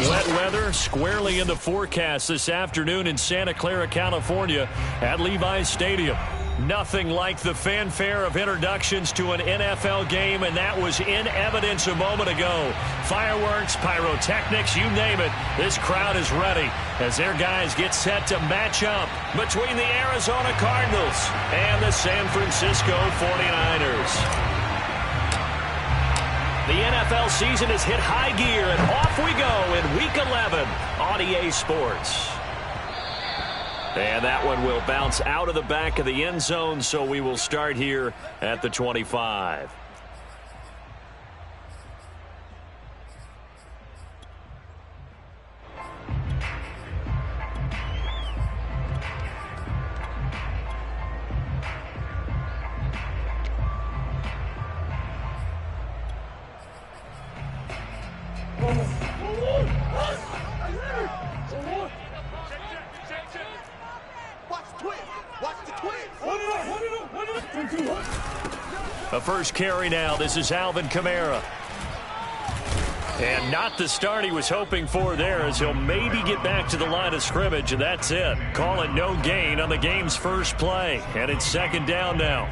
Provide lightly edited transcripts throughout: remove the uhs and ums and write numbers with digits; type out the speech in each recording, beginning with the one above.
Wet weather squarely in the forecast this afternoon in Santa Clara, California at Levi's Stadium. Nothing like the fanfare of introductions to an NFL game, and that was in evidence a moment ago. Fireworks, pyrotechnics, you name it. This crowd is ready as their guys get set to match up between the Arizona Cardinals and the San Francisco 49ers. The NFL season has hit high gear, and off we go in Week 11 on EA Sports. And that one will bounce out of the back of the end zone, so we will start here at the 25. A first carry now. This is Alvin Kamara. And not the start he was hoping for there, as he'll maybe get back to the line of scrimmage, and that's it. Call it no gain on the game's first play. And it's second down now.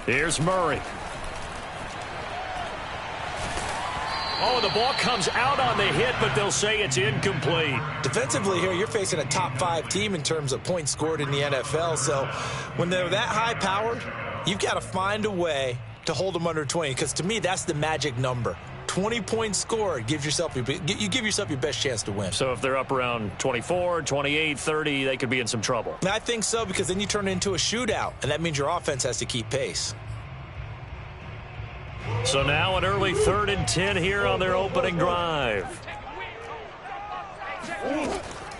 Here's Murray. Oh, the ball comes out on the hit, but they'll say it's incomplete. Defensively here, you're facing a top-5 team in terms of points scored in the NFL. So when they're that high-powered, you've got to find a way to hold them under 20, because to me, that's the magic number. 20 points scored, you give yourself your best chance to win. So if they're up around 24, 28, 30, they could be in some trouble. I think so, because then you turn it into a shootout, and that means your offense has to keep pace. So now an early 3rd and 10 here on their opening drive.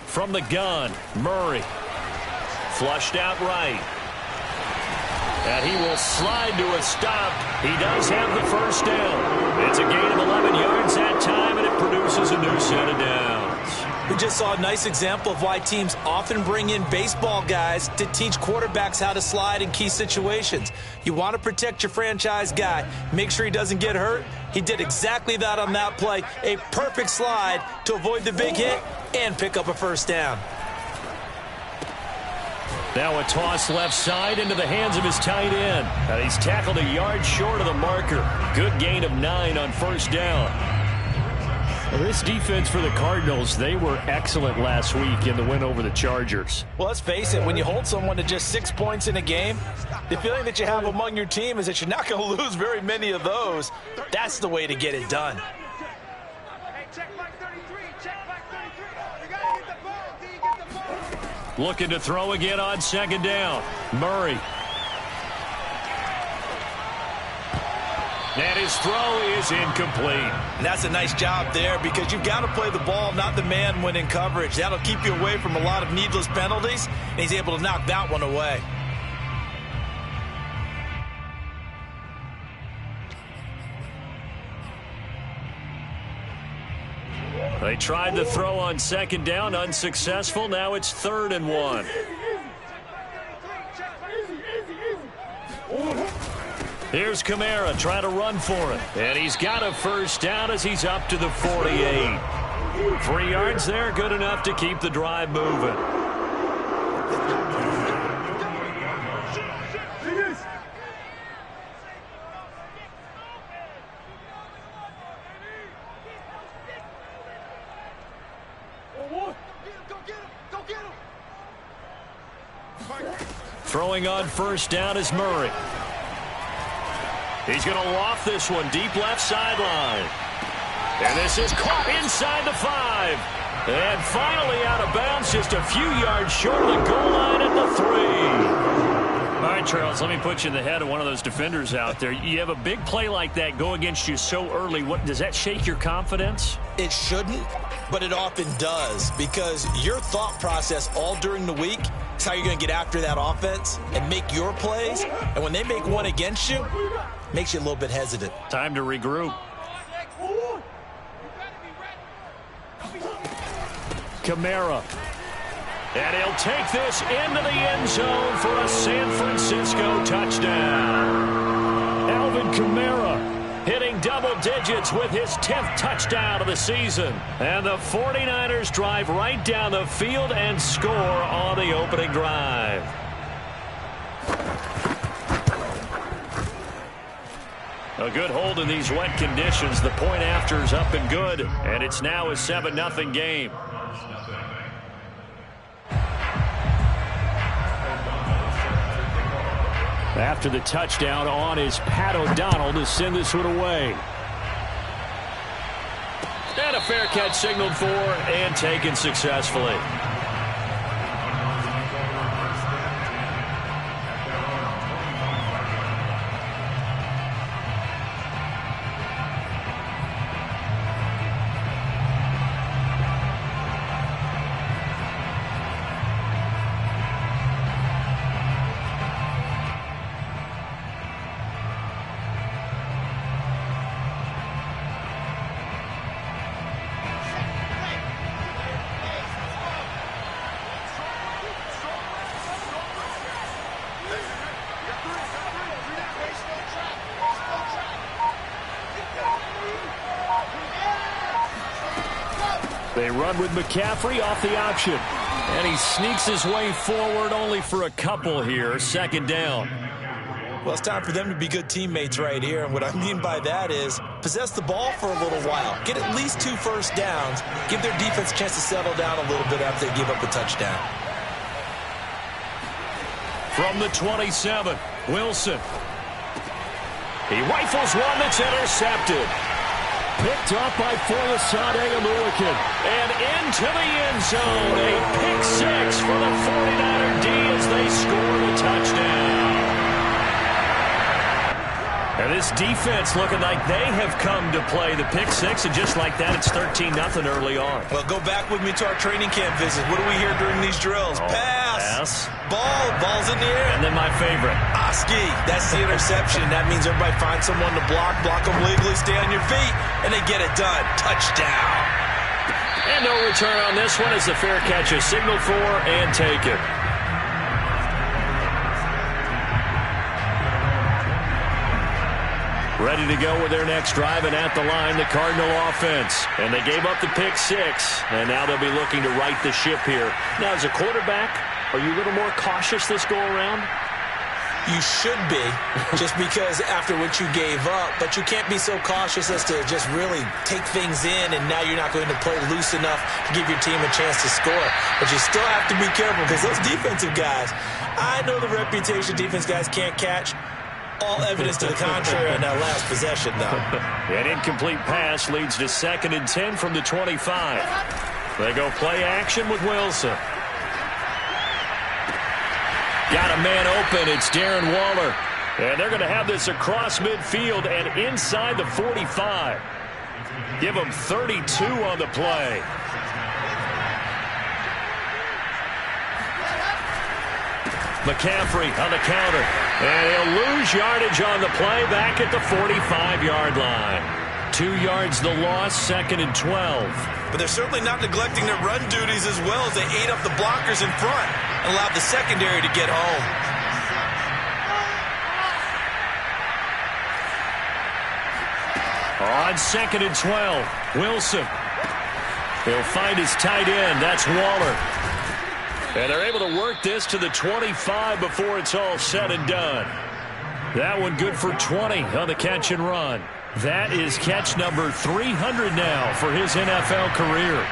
From the gun, Murray. Flushed out right. And he will slide to a stop. He does have the first down. It's a gain of 11 yards that time, and it produces a new set of downs. We just saw a nice example of why teams often bring in baseball guys to teach quarterbacks how to slide in key situations. You want to protect your franchise guy. Make sure he doesn't get hurt. He did exactly that on that play. A perfect slide to avoid the big hit and pick up a first down. Now a toss left side into the hands of his tight end. And he's tackled a yard short of the marker. Good gain of 9 on first down. Well, this defense for the Cardinals, they were excellent last week in the win over the Chargers. Well, let's face it, when you hold someone to just 6 points in a game, the feeling that you have among your team is that you're not going to lose very many of those. That's the way to get it done. Looking to throw again on second down. Murray. And his throw is incomplete. And that's a nice job there, because you've got to play the ball, not the man when in coverage. That'll keep you away from a lot of needless penalties, and he's able to knock that one away. They tried to throw on second down, unsuccessful. Now it's 3rd and 1. Here's Kamara trying to run for it. And he's got a first down as he's up to the 48. 3 yards there, good enough to keep the drive moving. Throwing on first down is Murray. He's going to loft this one deep left sideline. And this is caught inside the 5. And finally out of bounds, just a few yards short of the goal line at the 3. All right, Charles, let me put you in the head of one of those defenders out there. You have a big play like that go against you so early. Does that shake your confidence? It shouldn't, but it often does, because your thought process all during the week is how you're going to get after that offense and make your plays. And when they make one against you, makes you a little bit hesitant. Time to regroup. Kamara. And he'll take this into the end zone for a San Francisco touchdown. Alvin Kamara hitting double digits with his 10th touchdown of the season. And the 49ers drive right down the field and score on the opening drive. A good hold in these wet conditions. The point after is up and good. And it's now a 7-0 game. After the touchdown, on is Pat O'Donnell to send this one away. And a fair catch signaled for and taken successfully. They run with McCaffrey off the option. And he sneaks his way forward only for a couple here. Second down. Well, it's time for them to be good teammates right here. And what I mean by that is possess the ball for a little while. Get at least 2 first downs. Give their defense a chance to settle down a little bit after they give up a touchdown. From the 27, Wilson. He rifles one that's intercepted. Picked off by Foyesade Aluakin. And into the end zone. A pick 6 for the 49er D as they score the touchdown. And this defense looking like they have come to play the pick 6. And just like that, it's 13-0 early on. Well, go back with me to our training camp visit. What do we hear during these drills? Pass. Ball. Ball's in the air. And then my favorite. Oski. That's the interception. That means everybody find someone to block them legally, stay on your feet, and they get it done. Touchdown. And no return on this one as the fair catch is signaled for and taken. Ready to go with their next drive, and at the line, the Cardinal offense. And they gave up the pick 6, and now they'll be looking to right the ship here. Now, as a quarterback, are you a little more cautious this go-around? You should be, just because after what you gave up, but you can't be so cautious as to just really take things in, and now you're not going to play loose enough to give your team a chance to score. But you still have to be careful, because those defensive guys, I know the reputation defense guys can't catch. All evidence to the contrary on that last possession, though. An incomplete pass leads to 2nd and 10 from the 25. They go play action with Wilson. Got a man open. It's Darren Waller. And they're going to have this across midfield and inside the 45. Give them 32 on the play. McCaffrey on the counter. And he'll lose yardage on the play back at the 45-yard line. 2 yards the loss, 2nd and 12. But they're certainly not neglecting their run duties as well as they ate up the blockers in front and allowed the secondary to get home. On 2nd and 12, Wilson. He'll find his tight end. That's Waller. And they're able to work this to the 25 before it's all said and done. That one good for 20 on the catch and run. That is catch number 300 now for his NFL career.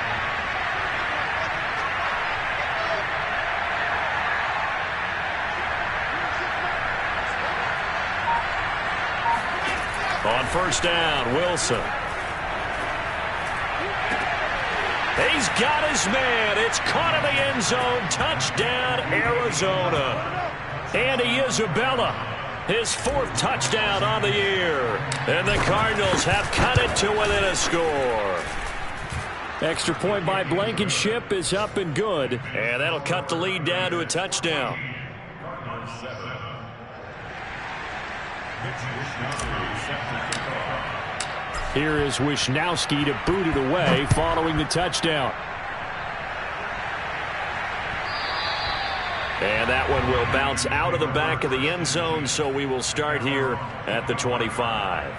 On first down, Wilson. He's got his man. It's caught in the end zone. Touchdown, Arizona. Andy Isabella, his 4th touchdown on the year. And the Cardinals have cut it to within a score. Extra point by Blankenship is up and good. And that'll cut the lead down to a touchdown. Here is Wisnowski to boot it away following the touchdown. And that one will bounce out of the back of the end zone, so we will start here at the 25.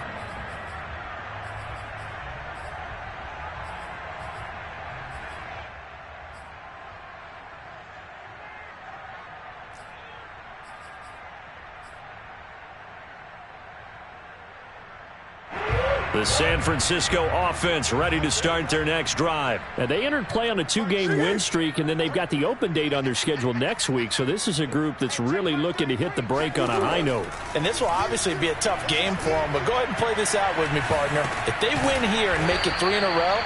The San Francisco offense ready to start their next drive. And they entered play on a 2-game win streak, and then they've got the open date on their schedule next week. So this is a group that's really looking to hit the break on a high note. And this will obviously be a tough game for them, but go ahead and play this out with me, partner. If they win here and make it 3 in a row,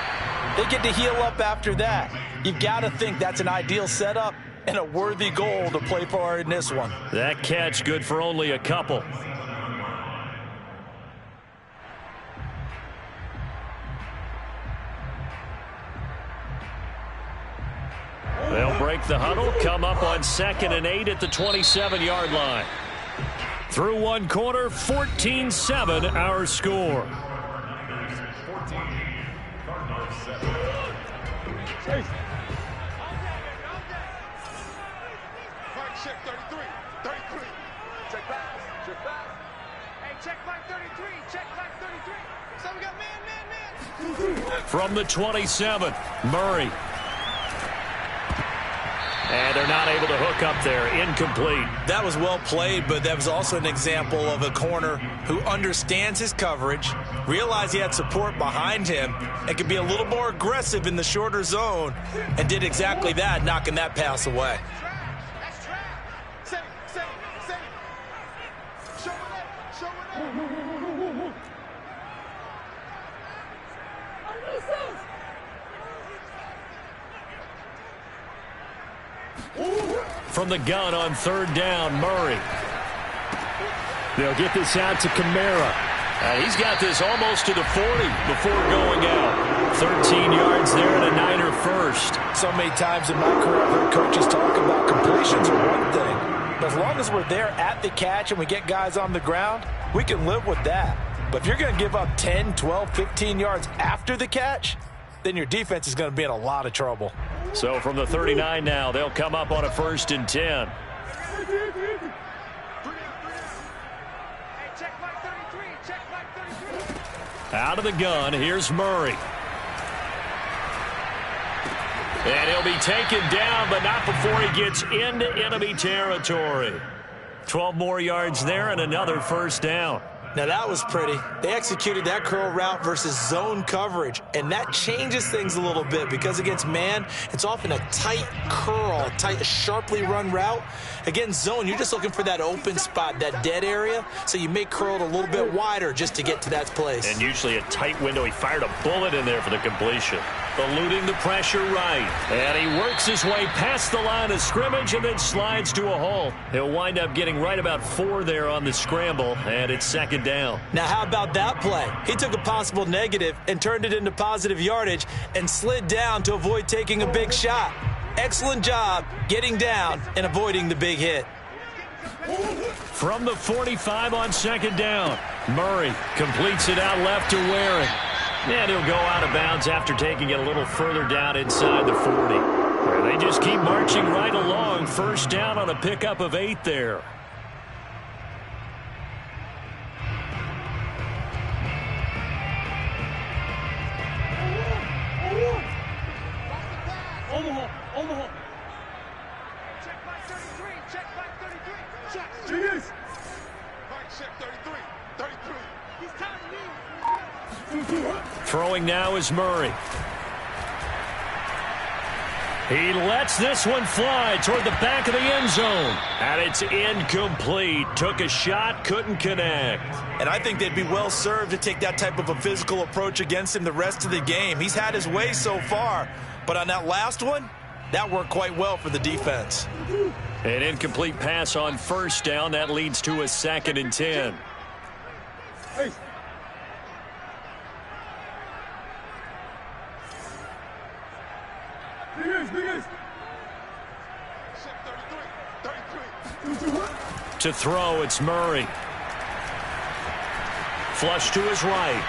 they get to heal up after that. You've got to think that's an ideal setup and a worthy goal to play for in this one. That catch good for only a couple. They'll break the huddle, come up on 2nd and 8 at the 27-yard line. Through one quarter, 14-7 our score. Check 33, 33. Check pass, check pass. Hey, check back 33, check back 33. So we got man. From the 27, Murray. And they're not able to hook up there. Incomplete. That was well played, but that was also an example of a corner who understands his coverage, realized he had support behind him, and could be a little more aggressive in the shorter zone, and did exactly that, knocking that pass away. That's trap. Say. Show it up, show it up. From the gun on 3rd down, Murray. They'll get this out to Kamara. He's got this almost to the 40 before going out. 13 yards there and a Niner first. So many times in my career I've heard coaches talk about completions are one thing. But as long as we're there at the catch and we get guys on the ground, we can live with that. But if you're going to give up 10, 12, 15 yards after the catch, then your defense is going to be in a lot of trouble. So from the 39 now, they'll come up on a 1st and 10. Out of the gun, here's Murray. And he'll be taken down, but not before he gets into enemy territory. 12 more yards there and another 1st down. Now that was pretty. They executed that curl route versus zone coverage, and that changes things a little bit because against man, it's often a tight curl, tight, sharply run route. Against zone, you're just looking for that open spot, that dead area, so you may curl it a little bit wider just to get to that place. And usually a tight window. He fired a bullet in there for the completion. Eluding the pressure right. And he works his way past the line of scrimmage and then slides to a hole. He'll wind up getting right about 4 there on the scramble, and it's 2nd down. Now, how about that play? He took a possible negative and turned it into positive yardage and slid down to avoid taking a big shot. Excellent job getting down and avoiding the big hit. From the 45 on 2nd down, Murray completes it out left to Waring. And he'll go out of bounds after taking it a little further down inside the 40. Where they just keep marching right along. 1st down on a pickup of 8 there. Omaha. Check back 33, check back 33. Check. Check. Check 33, 33. He's time to leave. Throwing now is Murray. He lets this one fly toward the back of the end zone. And it's incomplete. Took a shot, couldn't connect. And I think they'd be well served to take that type of a physical approach against him the rest of the game. He's had his way so far. But on that last one, that worked quite well for the defense. An incomplete pass on 1st down. That leads to a 2nd and 10. Hey. To throw, it's Murray. Flush to his right.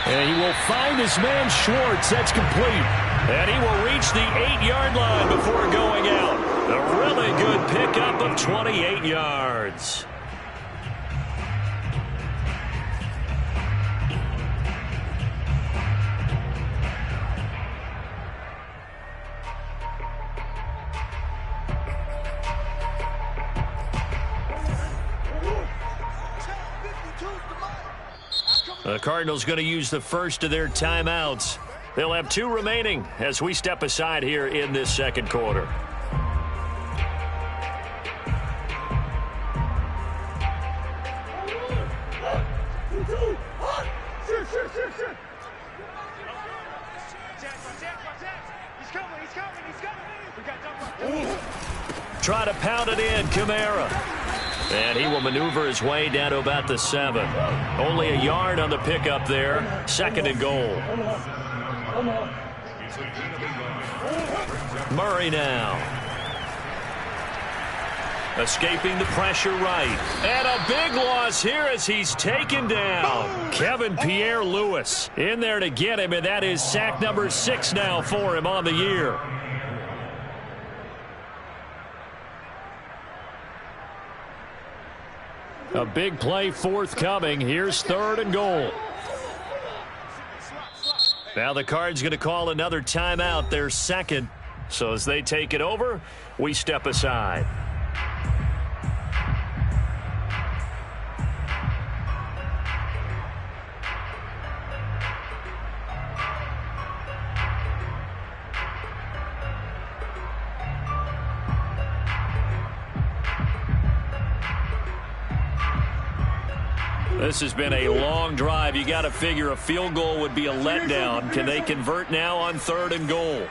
And he will find his man Schwartz. That's complete. And he will reach the 8-yard line before going out. A really good pickup of 28 yards. The Cardinals going to use the first of their timeouts. They'll have 2 remaining as we step aside here in this second quarter. Try to pound it in, Kamara. And he will maneuver his way down to about the 7. Only a yard on the pickup there. 2nd and goal. Murray now. Escaping the pressure right. And a big loss here as he's taken down. Kevin Pierre-Louis in there to get him, and that is sack number 6 now for him on the year. A big play forthcoming. Here's 3rd and goal. Now the Cards going to call another timeout, their 2nd. So as they take it over, we step aside. This has been a long drive. You got to figure a field goal would be a letdown. Can they convert now on 3rd and goal?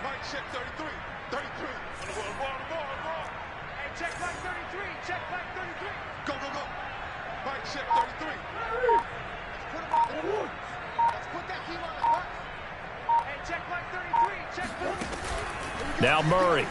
Now Murray.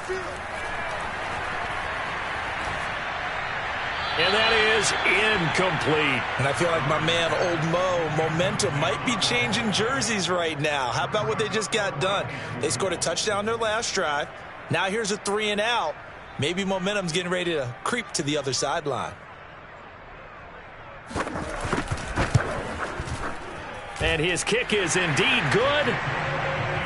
And that is incomplete. And I feel like my man, Old Mo, momentum might be changing jerseys right now. How about what they just got done? They scored a touchdown their last drive. Now here's a 3 and out. Maybe momentum's getting ready to creep to the other sideline. And his kick is indeed good.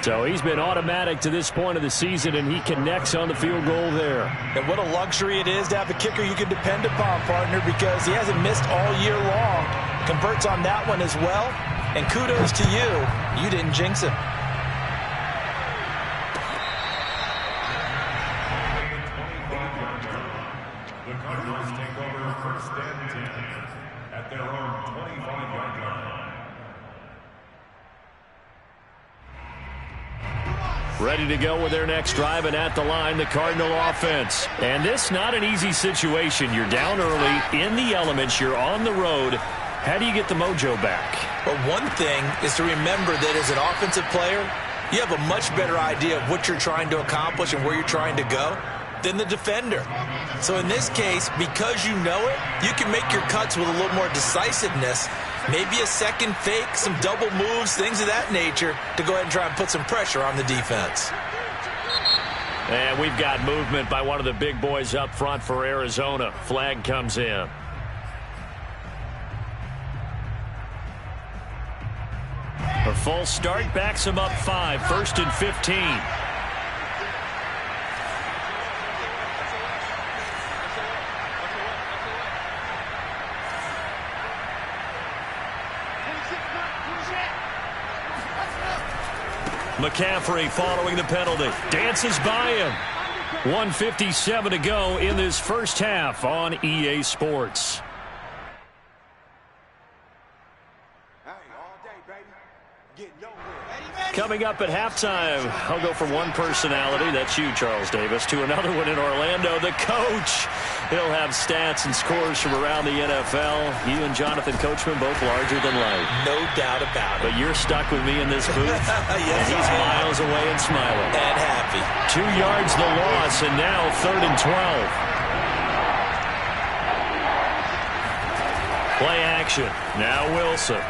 So he's been automatic to this point of the season, and he connects on the field goal there. And what a luxury it is to have a kicker you can depend upon, partner, because he hasn't missed all year long. Converts on that one as well. And kudos to you. You didn't jinx him. The Cardinals take over 1st and 10 at their own 25-yard line. Ready to go with their next drive, and at the line, the Cardinal offense. And this not an easy situation. You're down early, in the elements, you're on the road. How do you get the mojo back? But one thing is to remember that as an offensive player, you have a much better idea of what you're trying to accomplish and where you're trying to go than the defender. So in this case, because you know it, you can make your cuts with a little more decisiveness. Maybe a second fake, some double moves, things of that nature to go ahead and try and put some pressure on the defense. And we've got movement by one of the big boys up front for Arizona. Flag comes in. A false start backs him up 5, 1st and 15. McCaffrey following the penalty. Dances by him. 1:57 to go in this first half on EA Sports. Coming up at halftime, I'll go from one personality, that's you, Charles Davis, to another one in Orlando, the coach. He'll have stats and scores from around the NFL. You and Jonathan Coachman both larger than life. No doubt about it. But you're stuck with me in this booth. Yes, and he's miles away and smiling. And happy. 2 yards the loss, and now 3rd and 12. Play action. Now Wilson.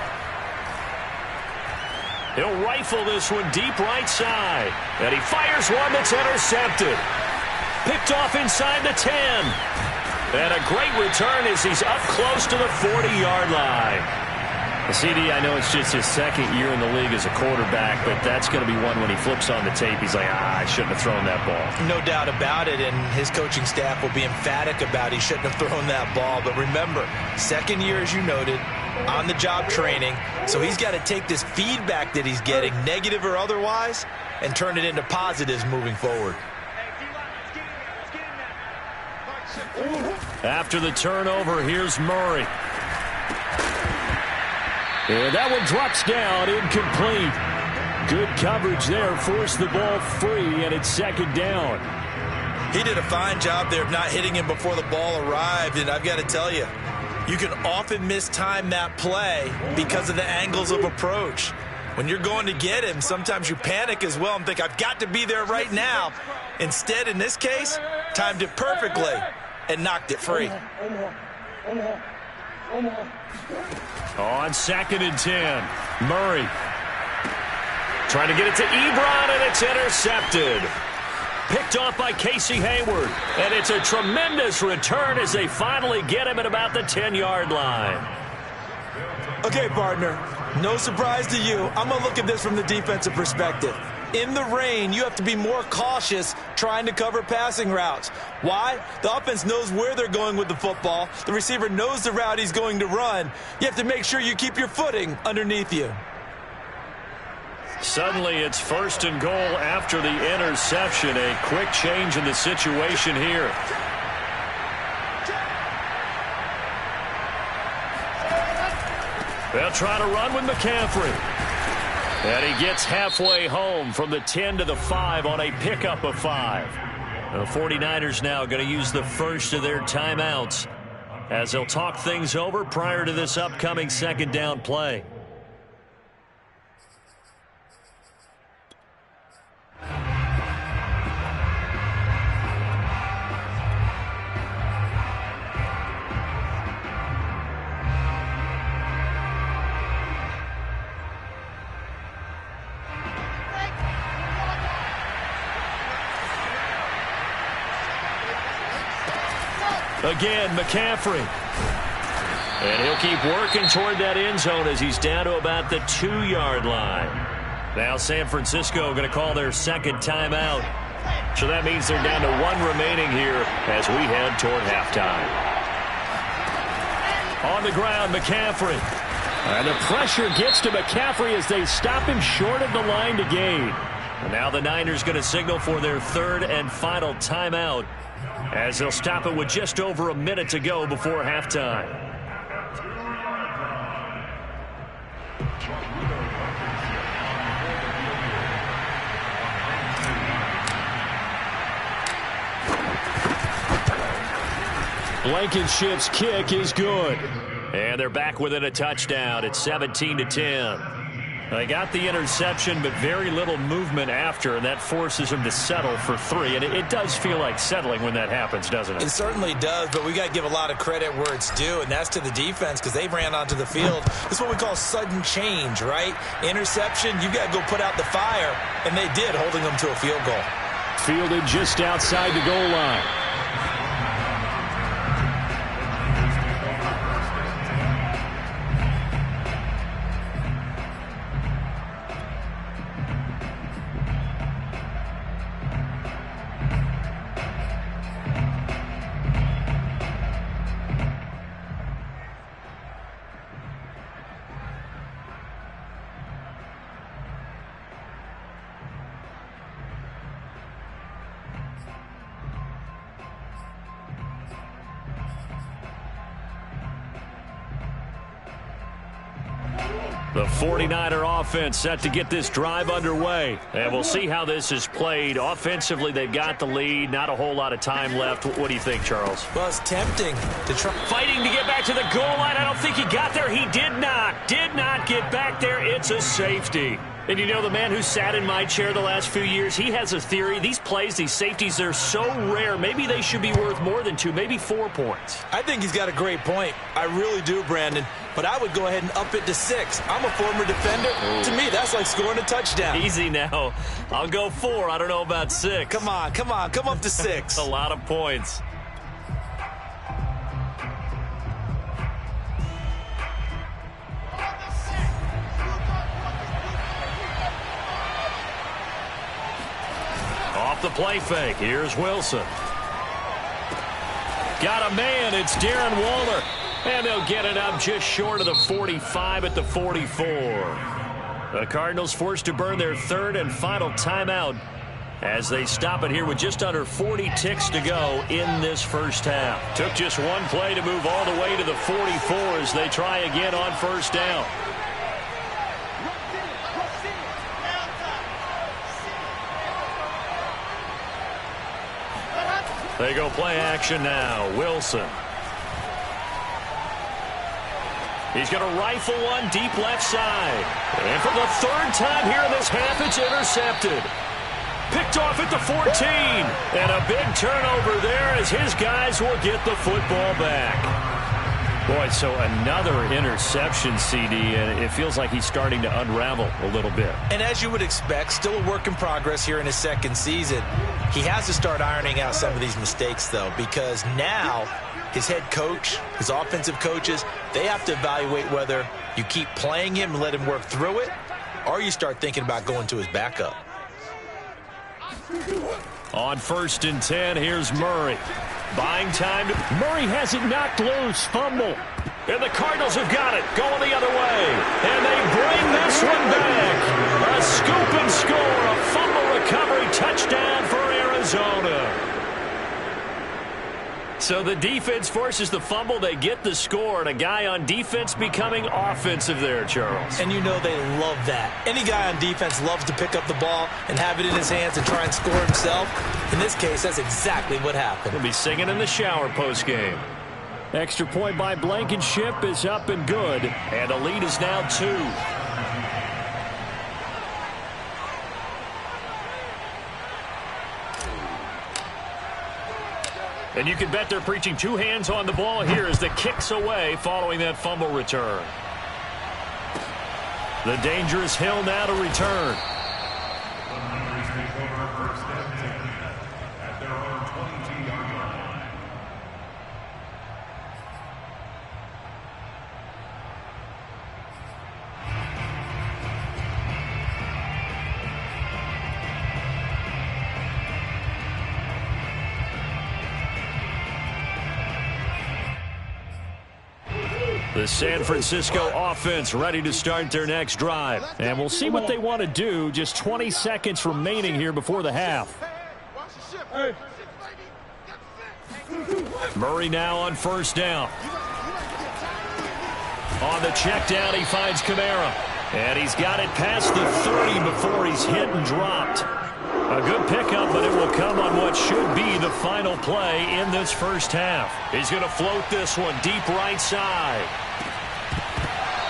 He'll rifle this one deep right side. And he fires one that's intercepted. Picked off inside the 10. And a great return as he's up close to the 40-yard line. CD, I know it's just his second year in the league as a quarterback, but that's going to be one when he flips on the tape. He's like, I shouldn't have thrown that ball. No doubt about it, and his coaching staff will be emphatic about he shouldn't have thrown that ball. But remember, second year, as you noted, on-the-job training, so he's got to take this feedback that he's getting, negative or otherwise, and turn it into positives moving forward. After the turnover, here's Murray. And that one drops down, incomplete. Good coverage there, forced the ball free, and it's second down. He did a fine job there of not hitting him before the ball arrived, and I've got to tell you, you can often mistime that play because of the angles of approach. When you're going to get him, sometimes you panic as well and think, I've got to be there right now. Instead, in this case, timed it perfectly and knocked it free. On 2nd and 10, Murray trying to get it to Ebron, and it's intercepted. Picked off by Casey Hayward, and it's a tremendous return as they finally get him at about the 10-yard line. Okay, partner, no surprise to you. I'm going to look at this from the defensive perspective. In the rain, you have to be more cautious trying to cover passing routes. Why? The offense knows where they're going with the football. The receiver knows the route he's going to run. You have to make sure you keep your footing underneath you. Suddenly, it's 1st and goal after the interception. A quick change in the situation here. They'll try to run with McCaffrey. And he gets halfway home from the 10 to the 5 on a pickup of 5. The 49ers now going to use the first of their timeouts as they'll talk things over prior to this upcoming second down play. Again, McCaffrey. And he'll keep working toward that end zone as he's down to about the 2-yard line. Now San Francisco going to call their second timeout. So that means they're down to 1 remaining here as we head toward halftime. On the ground, McCaffrey. And the pressure gets to McCaffrey as they stop him short of the line to gain. And now the Niners going to signal for their 3rd and final timeout, as they'll stop it with just over a minute to go before halftime. Blankenship's kick is good. And they're back within a touchdown at 17-10. They got the interception, but very little movement after, and that forces him to settle for 3. And it does feel like settling when that happens, doesn't it? It certainly does, but we got to give a lot of credit where it's due, and that's to the defense because they ran onto the field. This is what we call sudden change, right? Interception, you got to go put out the fire, and they did, holding them to a field goal. Fielded just outside the goal line. The 49er offense set to get this drive underway. And we'll see how this is played. Offensively, they've got the lead. Not a whole lot of time left. What do you think, Charles? Well, it's tempting to try. Fighting to get back to the goal line. I don't think he got there. He did not. Did not get back there. It's a safety. And you know, the man who sat in my chair the last few years, he has a theory. These plays, these safeties, they're so rare. Maybe they should be worth more than 2, maybe 4 points. I think he's got a great point. I really do, Brandon. But I would go ahead and up it to 6. I'm a former defender. To me, that's like scoring a touchdown. Easy now. I'll go 4. I don't know about 6. Come on. Come up to 6. A lot of points. Off the play fake. Here's Wilson. Got a man. It's Darren Waller. And they'll get it up just short of the 45 at the 44. The Cardinals forced to burn their 3rd and final timeout as they stop it here with just under 40 ticks to go in this first half. Took just one play to move all the way to the 44 as they try again on first down. They go play action now. Wilson. He's going to rifle one deep left side. And for the 3rd time here in this half, it's intercepted. Picked off at the 14. And a big turnover there as his guys will get the football back. Boy, so another interception, CD, and it feels like he's starting to unravel a little bit. And as you would expect, still a work in progress here in his 2nd season. He has to start ironing out some of these mistakes, though, because now his head coach, his offensive coaches, they have to evaluate whether you keep playing him and let him work through it, or you start thinking about going to his backup. On 1st and 10, here's Murray. Buying time. Murray has it knocked loose. Fumble. And the Cardinals have got it. Going the other way. And they bring this one back. A scoop and score. A fumble recovery touchdown for Arizona. So the defense forces the fumble. They get the score. And a guy on defense becoming offensive there, Charles. And you know they love that. Any guy on defense loves to pick up the ball and have it in his hands and try and score himself. In this case, that's exactly what happened. He'll be singing in the shower postgame. Extra point by Blankenship is up and good. And the lead is now 2. And you can bet they're preaching 2 hands on the ball here as the kick's away following that fumble return. The dangerous Hill now to return. The San Francisco offense ready to start their next drive. And we'll see what they want to do. Just 20 seconds remaining here before the half. Murray now on 1st down. On the check down, he finds Kamara. And he's got it past the 30 before he's hit and dropped. A good pickup, but it will come on what should be the final play in this first half. He's going to float this one deep right side.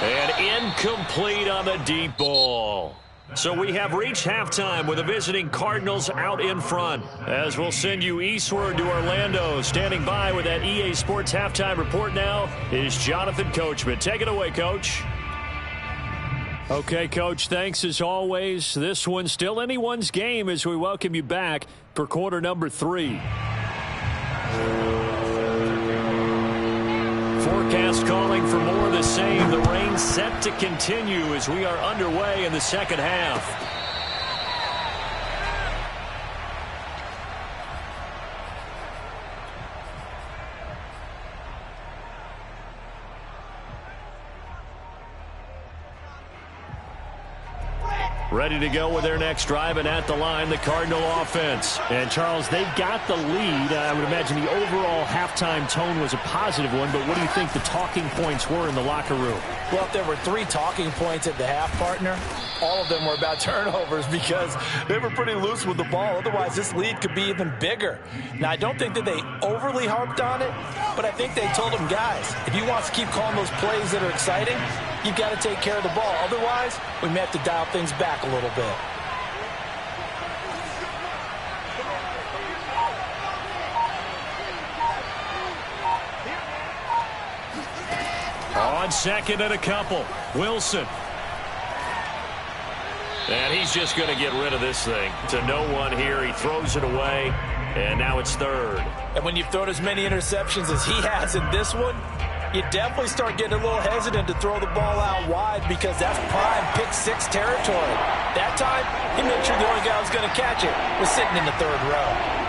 And incomplete on the deep ball. So we have reached halftime with the visiting Cardinals out in front. As we'll send you eastward to Orlando. Standing by with that EA Sports halftime report now is Jonathan Coachman. Take it away, Coach. Okay, Coach, thanks as always. This one's still anyone's game as we welcome you back for quarter number 3. Forecast calling for more of the same. The rain set to continue as we are underway in the second half. Ready to go with their next drive, and at the line, the Cardinal offense. And, Charles, they've got the lead. I would imagine the overall halftime tone was a positive one, but what do you think the talking points were in the locker room? Well, if there were 3 talking points at the half, partner, all of them were about turnovers because they were pretty loose with the ball. Otherwise, this lead could be even bigger. Now, I don't think that they overly harped on it, but I think they told them, guys, if you want to keep calling those plays that are exciting, you've got to take care of the ball. Otherwise, we may have to dial things back a little bit. On second and a couple, Wilson. And he's just going to get rid of this thing. To no one here. He throws it away, and now it's third. And when you've thrown as many interceptions as he has in this one, you definitely start getting a little hesitant to throw the ball out wide because that's prime pick six territory. That time, he made sure the only guy who was going to catch it was sitting in the third row.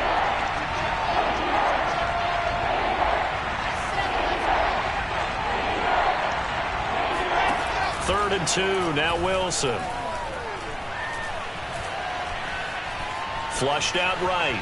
Third and 2, now Wilson. Flushed out right.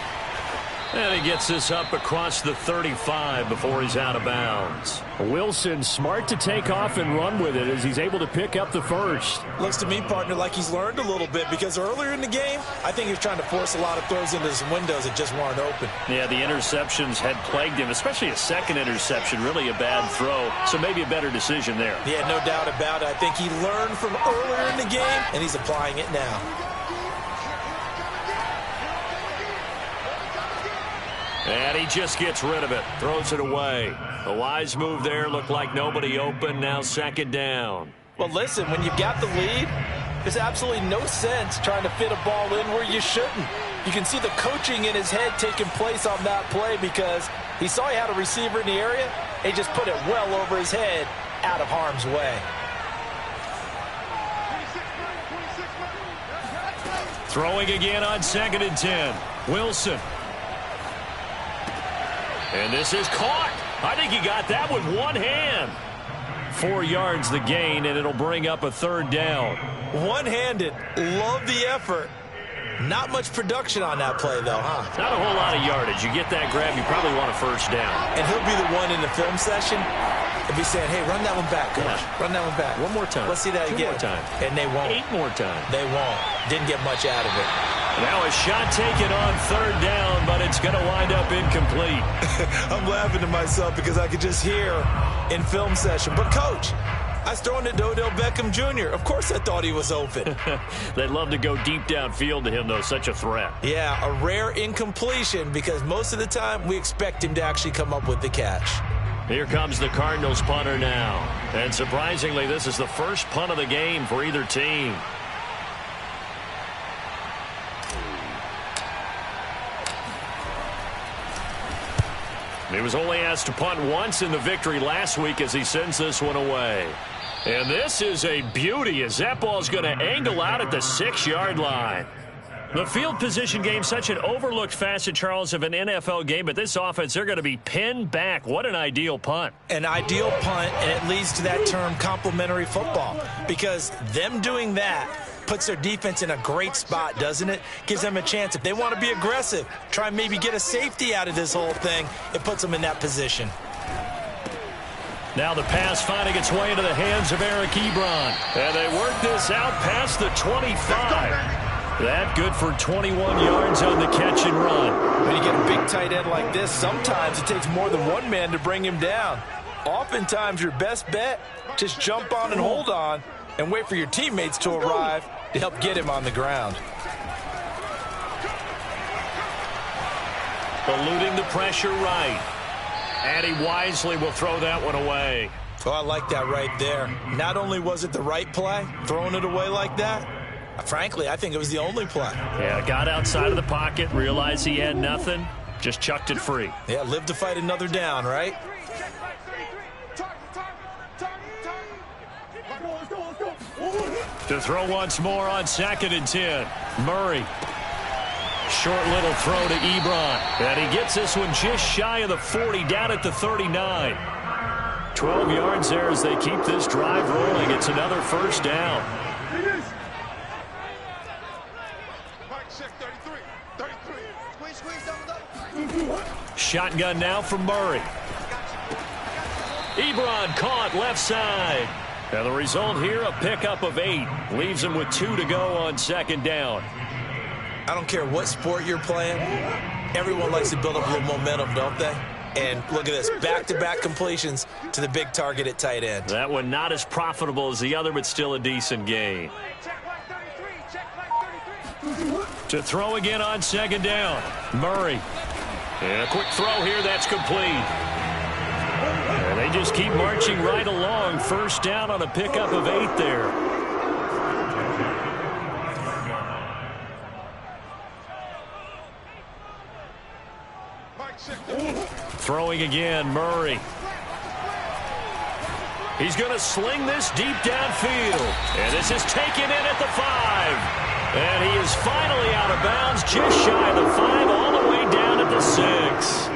And he gets this up across the 35 before he's out of bounds. Wilson smart to take off and run with it as he's able to pick up the first. Looks to me, partner, like he's learned a little bit because earlier in the game, I think he was trying to force a lot of throws into some windows that just weren't open. Yeah, the interceptions had plagued him, especially a second interception, really a bad throw. So maybe a better decision there. Yeah, no doubt about it. I think he learned from earlier in the game, and he's applying it now. And he just gets rid of it, throws it away. A wise move there, looked like nobody open, now second down. Well, listen, when you've got the lead, there's absolutely no sense trying to fit a ball in where you shouldn't. You can see the coaching in his head taking place on that play because he saw he had a receiver in the area, and he just put it well over his head out of harm's way. Throwing again on second and 10. Wilson. And this is caught. I think he got that with one hand. 4 yards the gain, and it'll bring up a third down. One-handed. Love the effort. Not much production on that play, though, huh? Not a whole lot of yardage. You get that grab, you probably want a first down. And he'll be the one in the film session and be saying, hey, run that one back, coach. Yeah. Run that one back. One more time. Let's see that 2 again. more times. And they won't. 8 more times. They won't. Didn't get much out of it. Now a shot taken on third down, but it's going to wind up incomplete. I'm laughing to myself because I could just hear in film session. But, Coach, I was throwing it to Odell Beckham Jr. Of course I thought he was open. They'd love to go deep downfield to him, though. Such a threat. Yeah, a rare incompletion because most of the time we expect him to actually come up with the catch. Here comes the Cardinals punter now. And surprisingly, this is the first punt of the game for either team. He was only asked to punt once in the victory last week as he sends this one away. And this is a beauty as that ball's going to angle out at the 6-yard line. The field position game, such an overlooked facet, Charles, of an NFL game, but this offense, they're going to be pinned back. What an ideal punt. An ideal punt, and it leads to that term complementary football because them doing that puts their defense in a great spot, doesn't it? Gives them a chance. If they want to be aggressive, try and maybe get a safety out of this whole thing, it puts them in that position. Now the pass finding its way into the hands of Eric Ebron. And they work this out past the 25. That good for 21 yards on the catch and run. When you get a big tight end like this, sometimes it takes more than one man to bring him down. Oftentimes your best bet, just jump on and hold on and wait for your teammates to arrive to help get him on the ground. Eluding the pressure right. And he wisely will throw that one away. Oh, I like that right there. Not only was it the right play, throwing it away like that, frankly, I think it was the only play. Yeah, got outside of the pocket, realized he had nothing, just chucked it free. Yeah, live to fight another down, right? To throw once more on second and 10. Murray. Short little throw to Ebron. And he gets this one just shy of the 40, down at the 39. 12 yards there as they keep this drive rolling. It's another first down. Shotgun now from Murray. Ebron caught left side. And the result here, a pickup of 8. Leaves him with 2 to go on second down. I don't care what sport you're playing. Everyone likes to build up a little momentum, don't they? And look at this, back-to-back completions to the big target at tight end. That one not as profitable as the other, but still a decent gain. To throw again on second down. Murray. And a quick throw here, that's complete. And they just keep marching right along. First down on a pickup of 8 there. Throwing again, Murray. He's going to sling this deep downfield. And this is taken in at the 5. And he is finally out of bounds, just shy of the 5, all the way down at the 6.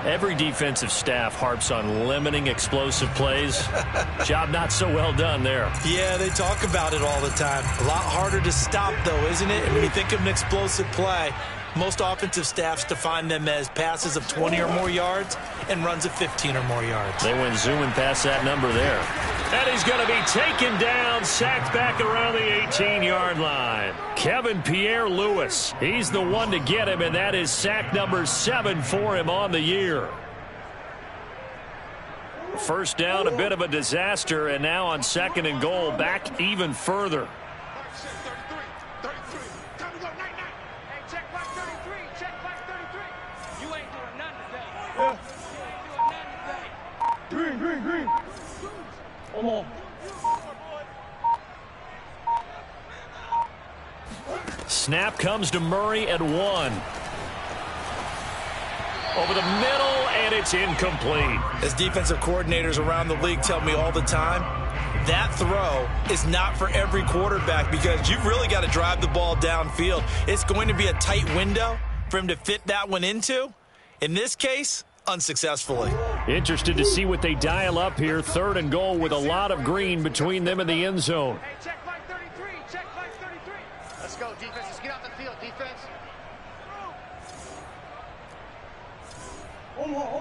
Every defensive staff harps on limiting explosive plays. Job not so well done there. Yeah, they talk about it all the time. A lot harder to stop, though, isn't it? And when you think of an explosive play, most offensive staffs define them as passes of 20 or more yards and runs of 15 or more yards. They went zooming past that number there. And he's going to be taken down, sacked back around the 18-yard line. Kevin Pierre-Louis, he's the one to get him, and that is sack number 7 for him on the year. First down, a bit of a disaster, and now on second and goal, back even further. Green. Come on. Snap comes to Murray at 1. Over the middle, and it's incomplete. As defensive coordinators around the league tell me all the time, that throw is not for every quarterback because you've really got to drive the ball downfield. It's going to be a tight window for him to fit that one into. In this case, unsuccessfully. Interested to see what they dial up here. Third and goal with a lot of green between them and the end zone. Hey, check line 33. Check line 33. Let's go, defense. Let's get out the field, defense. Omaha.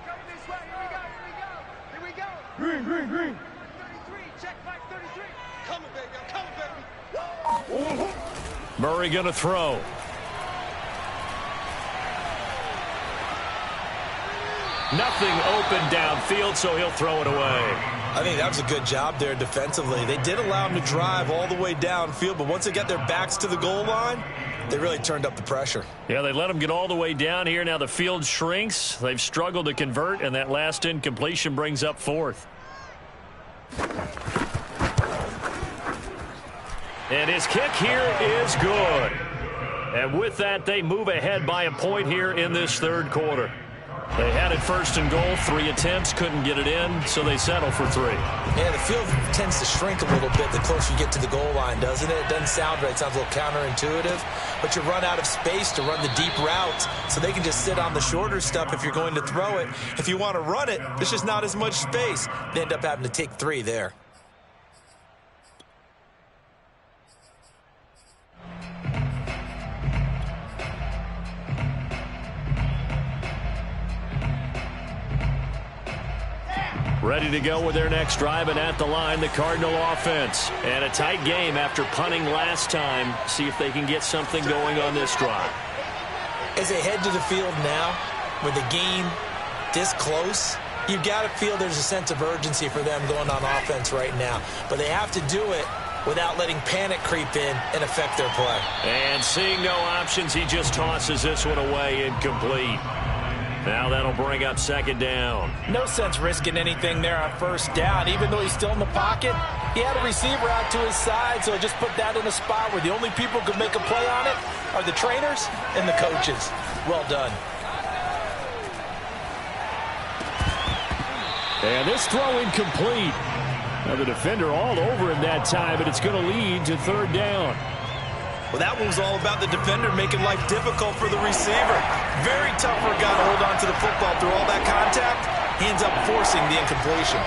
Coming this way. Here we go. Green. 33. Check line 33. Coming, baby. Murray going to throw. Nothing open downfield, so he'll throw it away. I think that was a good job there defensively. They did allow him to drive all the way downfield, but once they got their backs to the goal line, they really turned up the pressure. Yeah, they let him get all the way down here. Now the field shrinks. They've struggled to convert, and that last incompletion brings up 4th. And his kick here is good. And with that, they move ahead by a point here in this third quarter. They had it first and goal, 3 attempts, couldn't get it in, so they settle for 3. Yeah, the field tends to shrink a little bit the closer you get to the goal line, doesn't it? It doesn't sound right. It sounds a little counterintuitive. But you run out of space to run the deep routes, so they can just sit on the shorter stuff if you're going to throw it. If you want to run it, there's just not as much space. They end up having to take 3 there. Ready to go with their next drive, and at the line, the Cardinal offense. And a tight game after punting last time. See if they can get something going on this drive. As they head to the field now, with the game this close, you've got to feel there's a sense of urgency for them going on offense right now. But they have to do it without letting panic creep in and affect their play. And seeing no options, he just tosses this one away, incomplete. Now that'll bring up second down. No sense risking anything there on first down. Even though he's still in the pocket, he had a receiver out to his side, so just put that in a spot where the only people who can make a play on it are the trainers and the coaches. Well done. And this throw incomplete. Now the defender all over him that time, but it's going to lead to third down. Well, that one was all about the defender making life difficult for the receiver. Very tough for a guy to hold on to the football through all that contact. He ends up forcing the incompletion.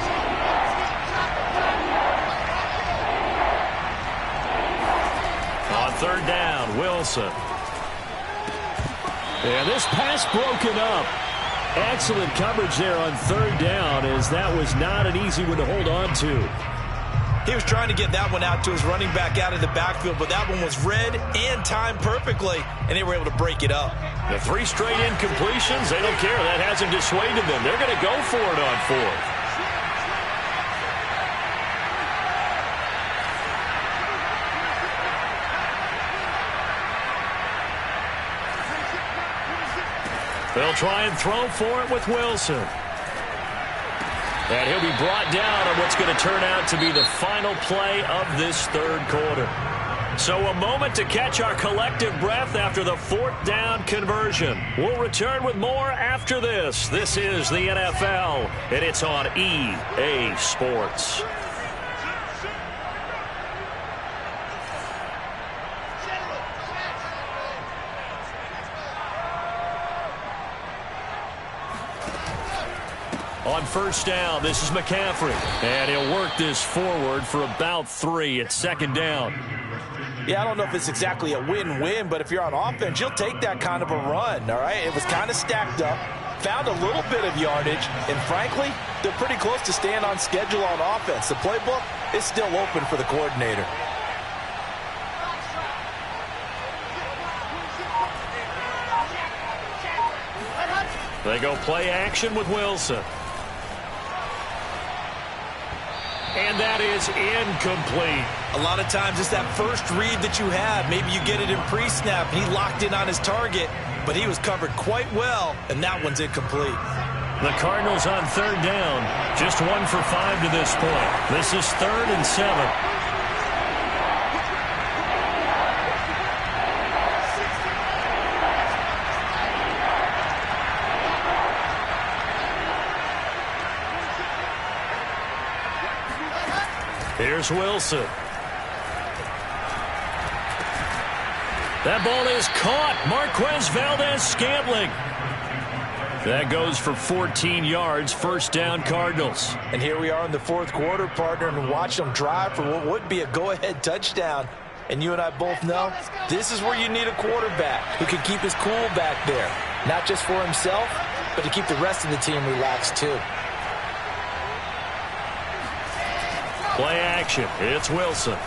On third down, Wilson. And this pass broken up. Excellent coverage there on third down, as that was not an easy one to hold on to. He was trying to get that one out to his running back out of the backfield, but that one was read and timed perfectly, and they were able to break it up. The 3 straight incompletions, they don't care. That hasn't dissuaded them. They're going to go for it on 4th. They'll try and throw for it with Wilson. And he'll be brought down on what's going to turn out to be the final play of this 3rd quarter. So a moment to catch our collective breath after the 4th down conversion. We'll return with more after this. This is the NFL, and it's on EA Sports. On 1st down, this is McCaffrey. And he'll work this forward for about 3 at 2nd down. Yeah, I don't know if it's exactly a win-win, but if you're on offense, you'll take that kind of a run, all right? It was kind of stacked up, found a little bit of yardage, and frankly, they're pretty close to staying on schedule on offense. The playbook is still open for the coordinator. They go play action with Wilson. And that is incomplete. A lot of times it's that first read that you have. Maybe you get it in pre-snap, and he locked in on his target, but he was covered quite well, and that one's incomplete. The Cardinals on 3rd down. Just 1 for 5 to this point. This is 3rd and 7. Here's Wilson. That ball is caught. Marquez Valdez-Scantling. That goes for 14 yards. 1st down, Cardinals. And here we are in the 4th quarter, partner, and watch them drive for what would be a go-ahead touchdown. And you and I both know this is where you need a quarterback who can keep his cool back there. Not just for himself, but to keep the rest of the team relaxed too. Play action. It's Wilson.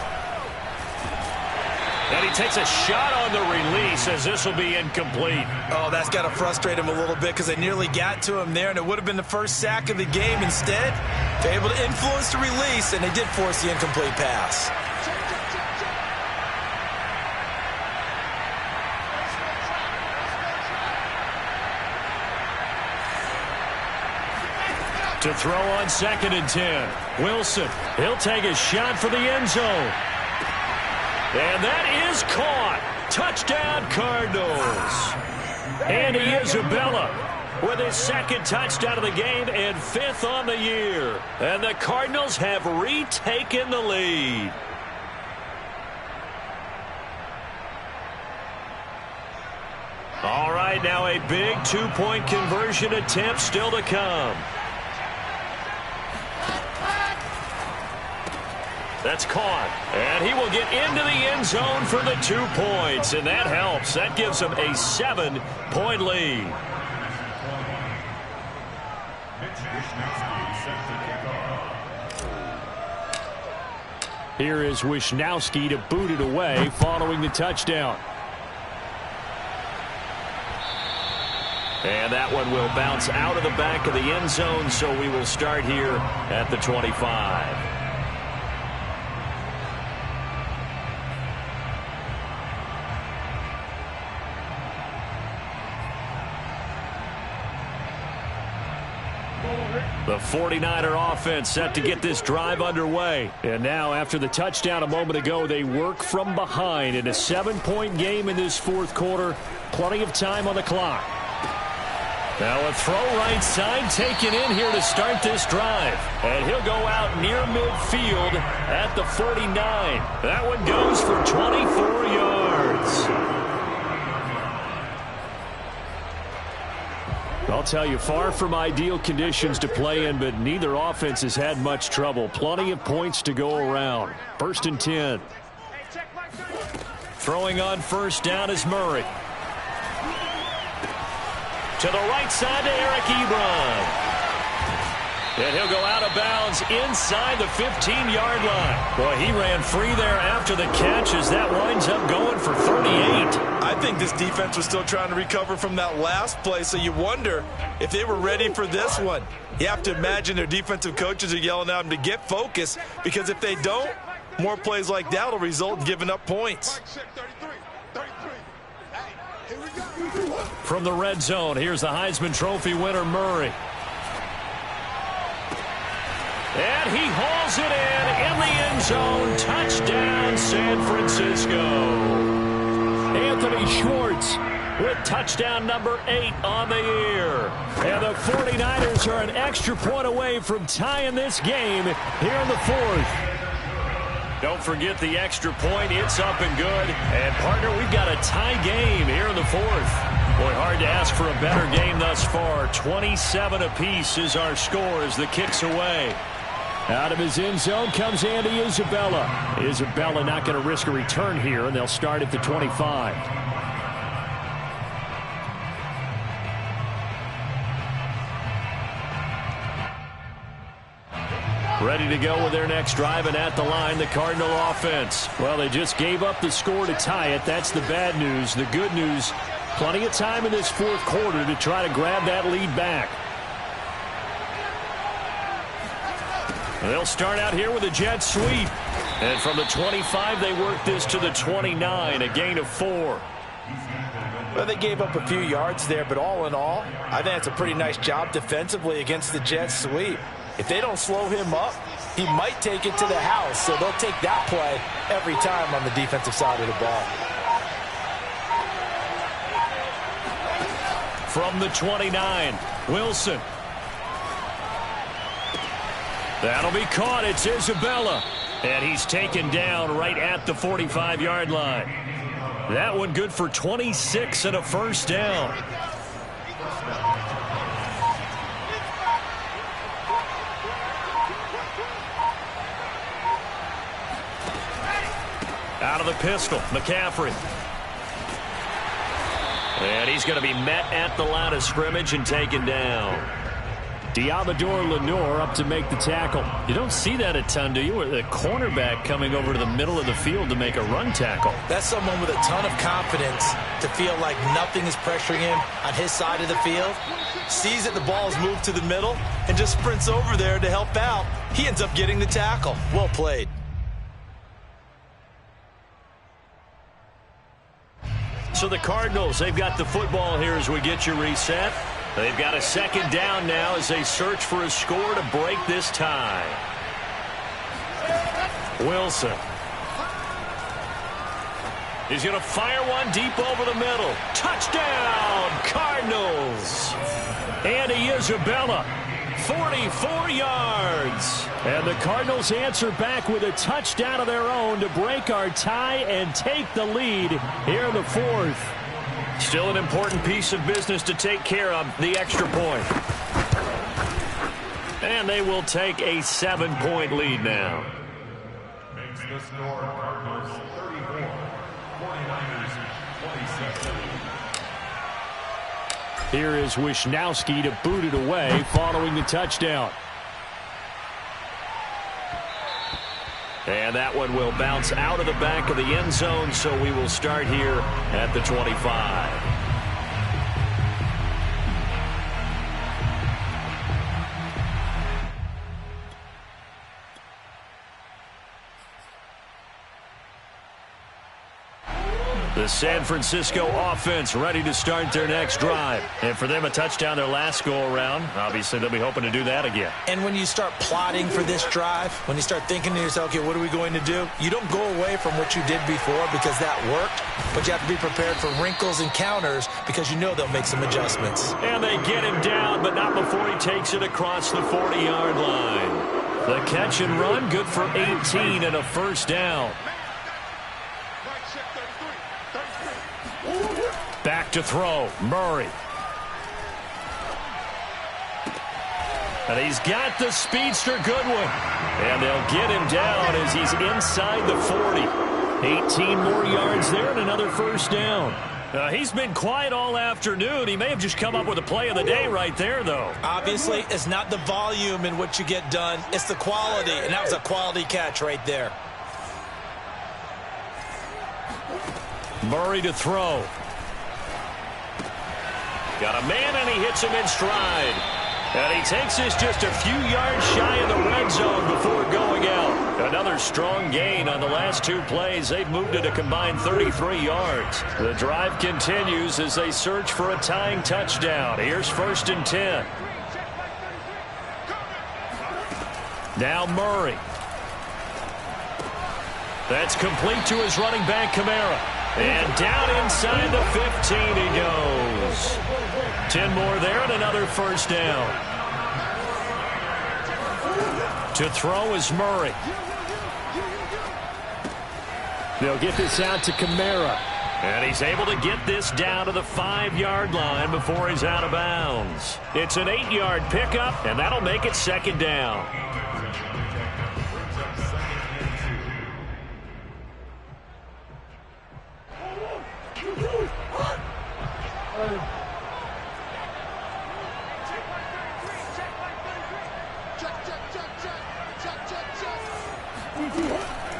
And he takes a shot on the release as this will be incomplete. Oh, that's got to frustrate him a little bit because they nearly got to him there, and it would have been the first sack of the game. Instead, they're able to influence the release, and they did force the incomplete pass. To throw on 2nd and 10. Wilson, he'll take a shot for the end zone. And that is caught. Touchdown, Cardinals. Andy Isabella with his 2nd touchdown of the game and 5th on the year. And the Cardinals have retaken the lead. All right, now a big 2-point conversion attempt still to come. That's caught. And he will get into the end zone for the 2 points. And that helps. That gives him a 7-point lead. Here is Wishnowski to boot it away following the touchdown. And that one will bounce out of the back of the end zone, so we will start here at the 25. The 49er offense set to get this drive underway. And now, after the touchdown a moment ago, they work from behind in a 7-point game in this 4th quarter. Plenty of time on the clock. Now a throw right side taken in here to start this drive. And he'll go out near midfield at the 49. That one goes for 24 yards. I'll tell you, far from ideal conditions to play in, but neither offense has had much trouble. Plenty of points to go around. 1st and 10. Throwing on 1st down is Murray. To the right side to Eric Ebron. And he'll go out of bounds inside the 15-yard line. Boy, he ran free there after the catch as that winds up going for 38. I think this defense was still trying to recover from that last play, so you wonder if they were ready for this one. You have to imagine their defensive coaches are yelling at them to get focused, because if they don't, more plays like that will result in giving up points. From the red zone, here's the Heisman Trophy winner, Murray. And he hauls it in the end zone. Touchdown, San Francisco. Anthony Schwartz with touchdown number 8 on the year. And the 49ers are an extra point away from tying this game here in the 4th. Don't forget the extra point. It's up and good. And, partner, we've got a tie game here in the 4th. Boy, hard to ask for a better game thus far. 27 apiece is our score as the kick's away. Out of his end zone comes Andy Isabella. Isabella not going to risk a return here, and they'll start at the 25. Ready to go with their next drive, and at the line, the Cardinal offense. Well, they just gave up the score to tie it. That's the bad news. The good news, plenty of time in this 4th quarter to try to grab that lead back. They'll start out here with a jet sweep. And from the 25, they work this to the 29, a gain of 4. Well, they gave up a few yards there, but all in all, I think that's a pretty nice job defensively against the jet sweep. If they don't slow him up, he might take it to the house, so they'll take that play every time on the defensive side of the ball. From the 29, Wilson. That'll be caught. It's Isabella. And he's taken down right at the 45-yard line. That one good for 26 and a first down. Out of the pistol, McCaffrey. And he's going to be met at the line of scrimmage and taken down. Diamador Lenore up to make the tackle. You don't see that a ton, do you? With a cornerback coming over to the middle of the field to make a run tackle. That's someone with a ton of confidence to feel like nothing is pressuring him on his side of the field. Sees that the ball is moved to the middle and just sprints over there to help out. He ends up getting the tackle. Well played. So the Cardinals, they've got the football here as we get you reset. They've got a second down now as they search for a score to break this tie. Wilson. He's going to fire one deep over the middle. Touchdown, Cardinals. Andy Isabella, 44 yards. And the Cardinals answer back with a touchdown of their own to break our tie and take the lead here in the 4th. Still an important piece of business to take care of, the extra point. And they will take a 7-point lead now. Makes the score Cardinals 34, 49ers 27. Here is Wisnowski to boot it away following the touchdown. And that one will bounce out of the back of the end zone, so we will start here at the 25. The San Francisco offense ready to start their next drive. And for them, a touchdown their last go-around. Obviously, they'll be hoping to do that again. And when you start plotting for this drive, when you start thinking to yourself, okay, what are we going to do? You don't go away from what you did before because that worked, but you have to be prepared for wrinkles and counters because you know they'll make some adjustments. And they get him down, but not before he takes it across the 40-yard line. The catch and run, good for 18 and a first down. Back to throw, Murray. And he's got the speedster Goodwin. And they'll get him down as he's inside the 40. 18 more yards there and another first down. He's been quiet all afternoon. He may have just come up with a play of the day right there, though. Obviously, it's not the volume in what you get done. It's the quality, and that was a quality catch right there. Murray to throw. Got a man, and he hits him in stride. And he takes this just a few yards shy of the red zone before going out. Another strong gain on the last two plays. They've moved it a combined 33 yards. The drive continues as they search for a tying touchdown. Here's 1st and 10. Now Murray. That's complete to his running back, Kamara. And down inside the 15 he goes. 10 more there and another 1st down. To throw is Murray. They'll get this out to Kamara. And he's able to get this down to the 5-yard line before he's out of bounds. It's an 8-yard pickup, and that'll make it 2nd down.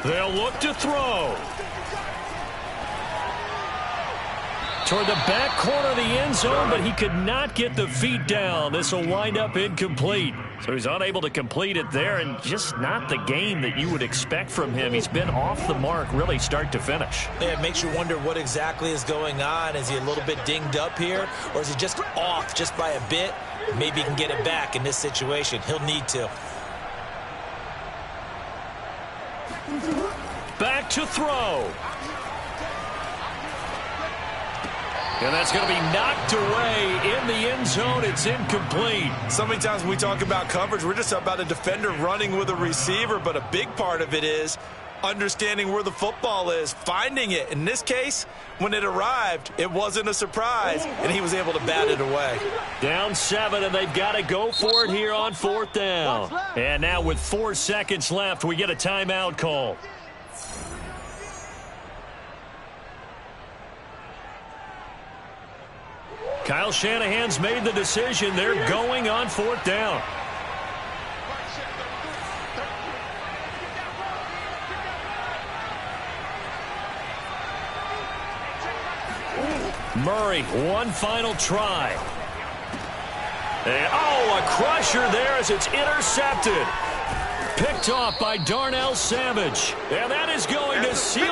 They'll look to throw. Toward the back corner of the end zone, but he could not get the feet down. This will wind up incomplete. So he's unable to complete it there, and just not the game that you would expect from him. He's been off the mark really start to finish. Yeah, it makes you wonder what exactly is going on. Is he a little bit dinged up here, or is he just off just by a bit? Maybe he can get it back in this situation. He'll need to. Back to throw. And that's going to be knocked away in the end zone. It's incomplete. So many times when we talk about coverage, we're just about a defender running with a receiver, but a big part of it is understanding where the football is, finding it. In this case, when it arrived, it wasn't a surprise, and he was able to bat it away. Down 7, and they've got to go for it here on 4th down. And now with 4 seconds left, we get a timeout call. Kyle Shanahan's made the decision. They're going on 4th down. Murray, one final try. And, a crusher there as it's intercepted. Picked off by Darnell Savage. And that is going to seal